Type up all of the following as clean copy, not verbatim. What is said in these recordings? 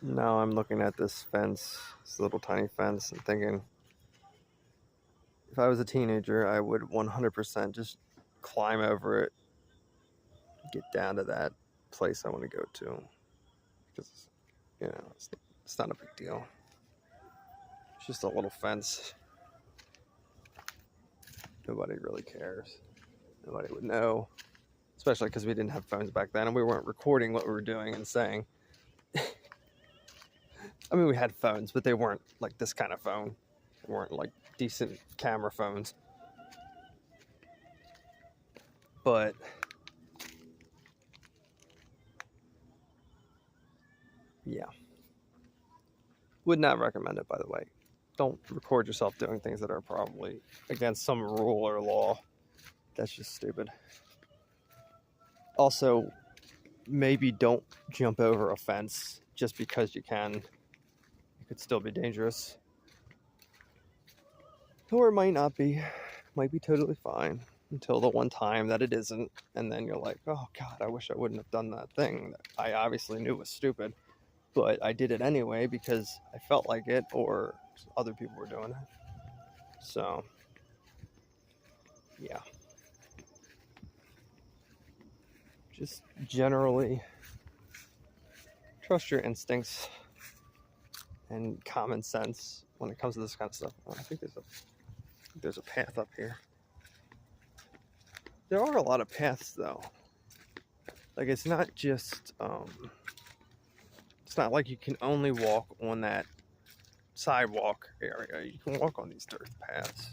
Now I'm looking at this fence, this little tiny fence, and thinking, if I was a teenager, I would 100% just climb over it, get down to that place I want to go to. Because, it's not a big deal. It's just a little fence. Nobody really cares. Nobody would know. Especially because we didn't have phones back then and we weren't recording what we were doing and saying. I mean, we had phones, but they weren't like this kind of phone. They weren't like decent camera phones. But yeah, would not recommend it, by the way. Don't record yourself doing things that are probably against some rule or law. That's just stupid. Also, maybe don't jump over a fence just because you can. It could still be dangerous. Or it might not be. Might be totally fine until the one time that it isn't. And then you're like, oh God, I wish I wouldn't have done that thing that I obviously knew was stupid. But I did it anyway because I felt like it or other people were doing it. So, yeah. Just generally trust your instincts and common sense when it comes to this kind of stuff. I think there's a path up here. There are a lot of paths though. Like it's not just it's not like you can only walk on that sidewalk area. You can walk on these dirt paths.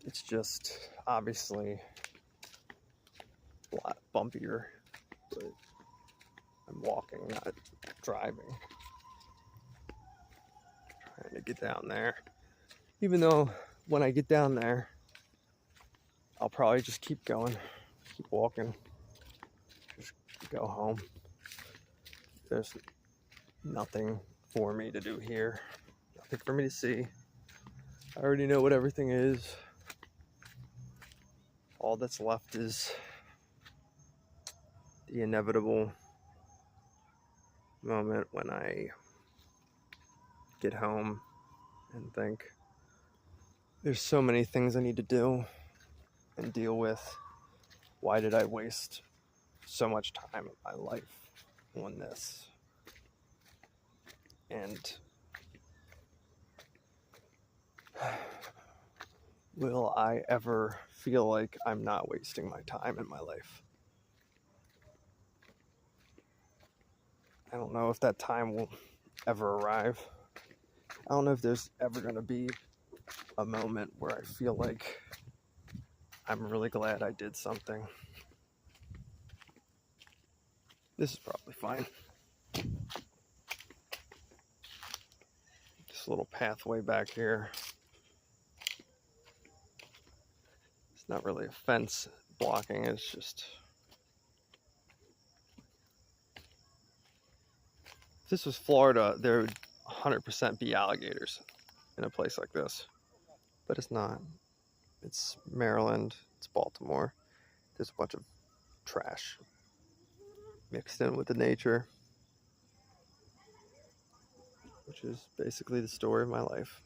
It's just obviously a lot bumpier, but I'm walking, not driving. Trying to get down there. Even though when I get down there, I'll probably just keep going, keep walking, just go home. There's nothing for me to do here, nothing for me to see. I already know what everything is. All that's left is the inevitable moment when I get home and think, there's so many things I need to do and deal with. Why did I waste so much time of my life on this? And will I ever feel like I'm not wasting my time in my life? I don't know if that time will ever arrive. I don't know if there's ever going to be a moment where I feel like I'm really glad I did something. This is probably fine. This little pathway back here. It's not really a fence blocking, it's just... If this was Florida, there would 100% be alligators in a place like this. But it's not. It's Maryland, it's Baltimore. There's a bunch of trash mixed in with the nature, which is basically the story of my life.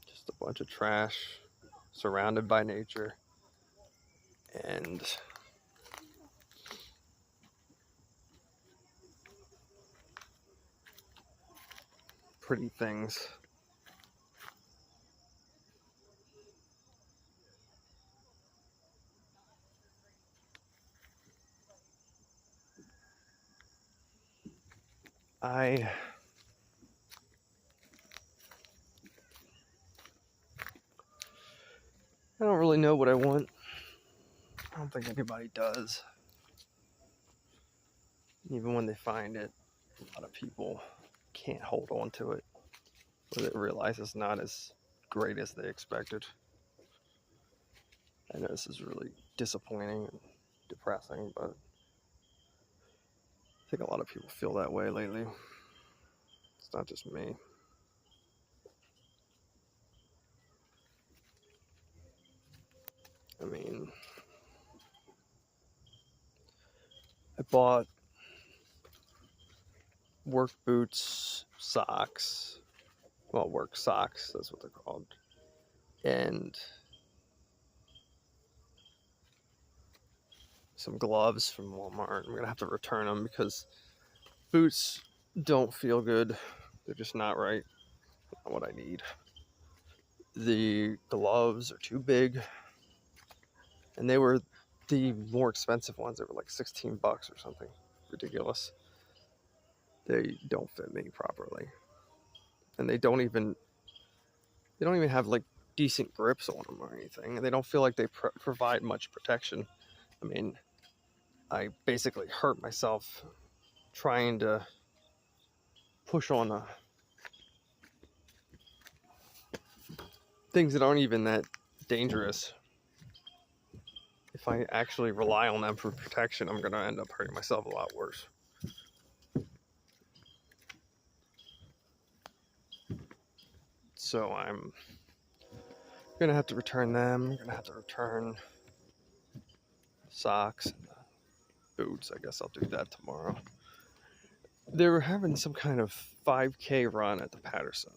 Just a bunch of trash surrounded by nature and pretty things. I don't really know what I want. I don't think anybody does. Even when they find it, a lot of people can't hold on to it, or they realize it's not as great as they expected. I know this is really disappointing and depressing, but I think a lot of people feel that way lately. It's not just me. I mean, I bought work boots, socks. Well, work socks, that's what they're called. And some gloves from Walmart. I'm gonna have to return them because boots don't feel good. They're just not right. Not what I need. The gloves are too big, and they were the more expensive ones. They were like $16 or something ridiculous. They don't fit me properly, and they don't even have like decent grips on them or anything, and they don't feel like they provide much protection. I mean, I basically hurt myself trying to push on things that aren't even that dangerous. If I actually rely on them for protection, I'm going to end up hurting myself a lot worse. So I'm going to have to return them. I'm going to have to return socks and boots. I guess I'll do that tomorrow. They were having some kind of 5K run at the Patterson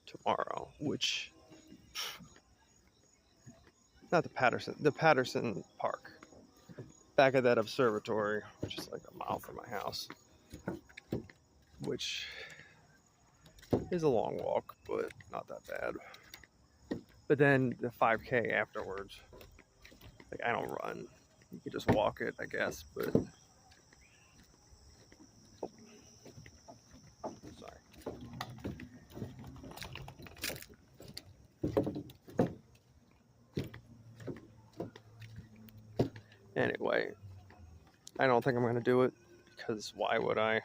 tomorrow, which, not the Patterson Park, back at that observatory, which is like a mile from my house, which is a long walk, but not that bad. But then the 5K afterwards, like, I don't run. You could just walk it, I guess, but sorry. Anyway, I don't think I'm going to do it because why would I?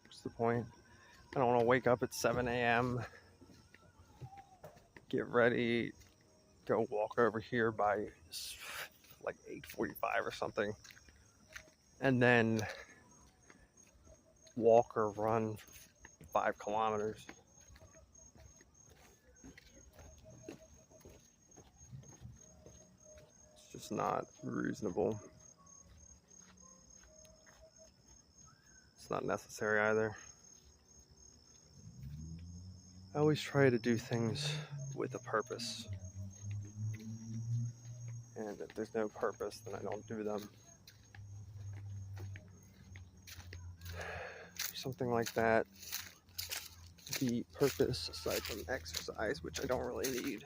What's the point? I don't want to wake up at 7 a.m., get ready, go walk over here by like 8:45 or something, and then walk or run 5 kilometers. It's just not reasonable. It's not necessary either. I always try to do things with a purpose. And if there's no purpose, then I don't do them. Something like that. The purpose, aside from exercise, which I don't really need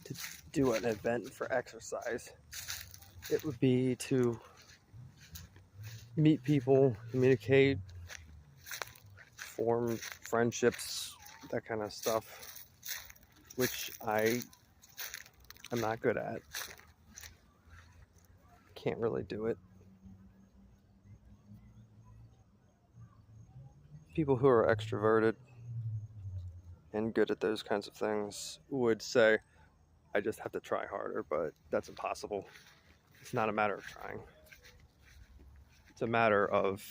to do an event for exercise, it would be to meet people, communicate, form friendships, that kind of stuff, which I am not good at. Can't really do it. People who are extroverted and good at those kinds of things would say, I just have to try harder, but that's impossible. It's not a matter of trying. It's a matter of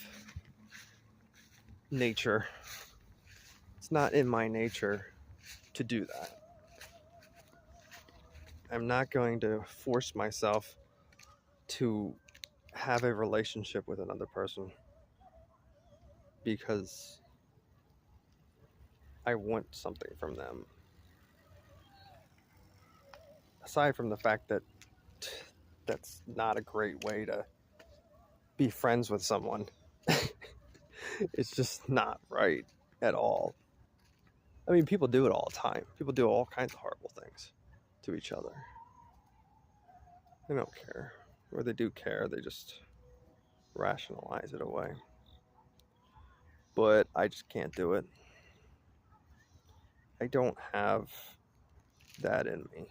nature. It's not in my nature to do that. I'm not going to force myself to have a relationship with another person because I want something from them. Aside from the fact that that's not a great way to be friends with someone, it's just not right at all. I mean, people do it all the time. People do all kinds of horrible things to each other. They don't care. Or they do care, they just rationalize it away. But I just can't do it. I don't have that in me.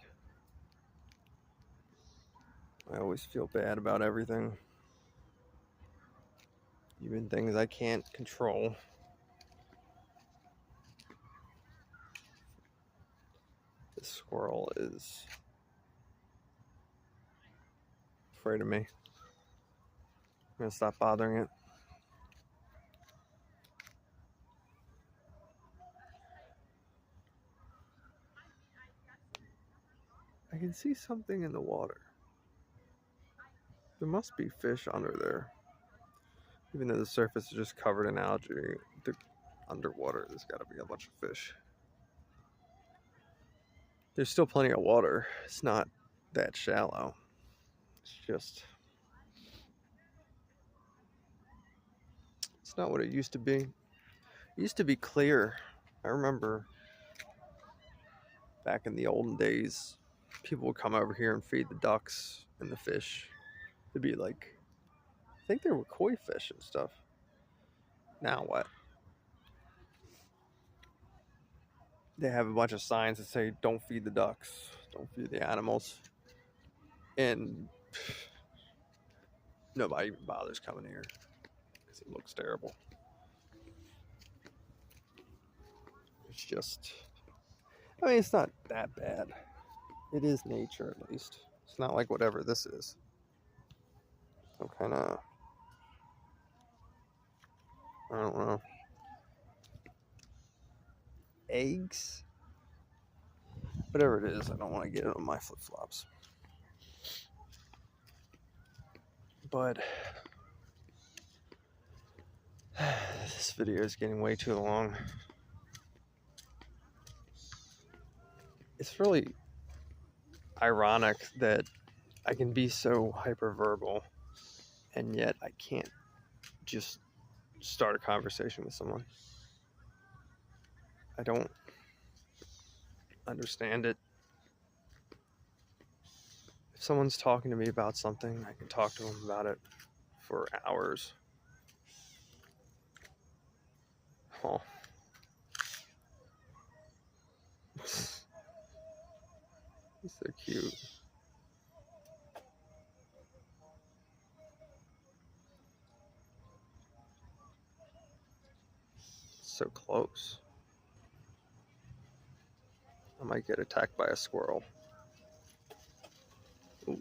I always feel bad about everything, even things I can't control. This squirrel is afraid of me. I'm gonna stop bothering it. I can see something in the water. There must be fish under there. Even though the surface is just covered in algae, underwater there's got to be a bunch of fish. There's still plenty of water. It's not that shallow. It's not what it used to be. It used to be clear. I remember back in the olden days, people would come over here and feed the ducks and the fish. It'd be like, I think there were koi fish and stuff. Now what? They have a bunch of signs that say, don't feed the ducks, don't feed the animals. And nobody even bothers coming here because it looks terrible. It's just, I mean, it's not that bad. It is nature, at least. It's not like whatever this is. Some kind of, I don't know, eggs? Whatever it is, I don't want to get it on my flip-flops. But this video is getting way too long. It's really ironic that I can be so hyperverbal and yet I can't just start a conversation with someone. I don't understand it. If someone's talking to me about something, I can talk to them about it for hours. Oh. He's so cute. So close. I might get attacked by a squirrel. Ooh.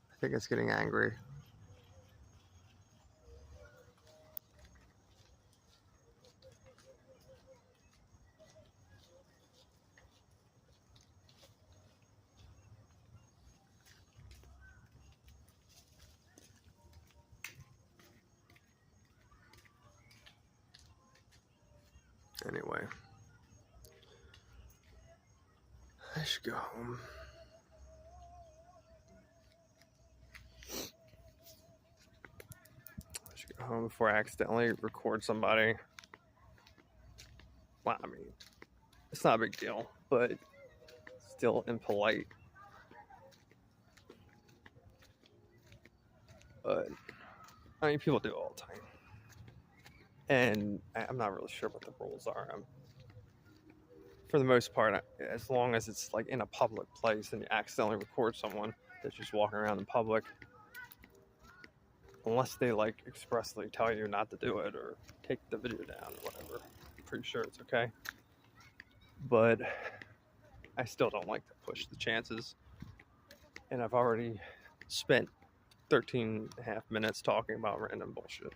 I think it's getting angry. Anyway, I should go home. I should go home before I accidentally record somebody. Well, I mean, it's not a big deal, but still impolite. But I mean, people do it all the time. And I'm not really sure what the rules are. For the most part, as long as it's like in a public place and you accidentally record someone that's just walking around in public, unless they like expressly tell you not to do it or take the video down or whatever, I'm pretty sure it's okay. But I still don't like to push the chances. And I've already spent 13 and a half minutes talking about random bullshit.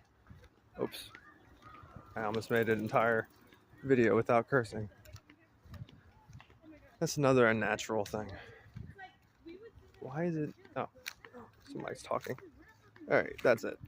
Oops. I almost made an entire video without cursing. That's another unnatural thing. Why is it? Oh, somebody's talking. Alright, that's it.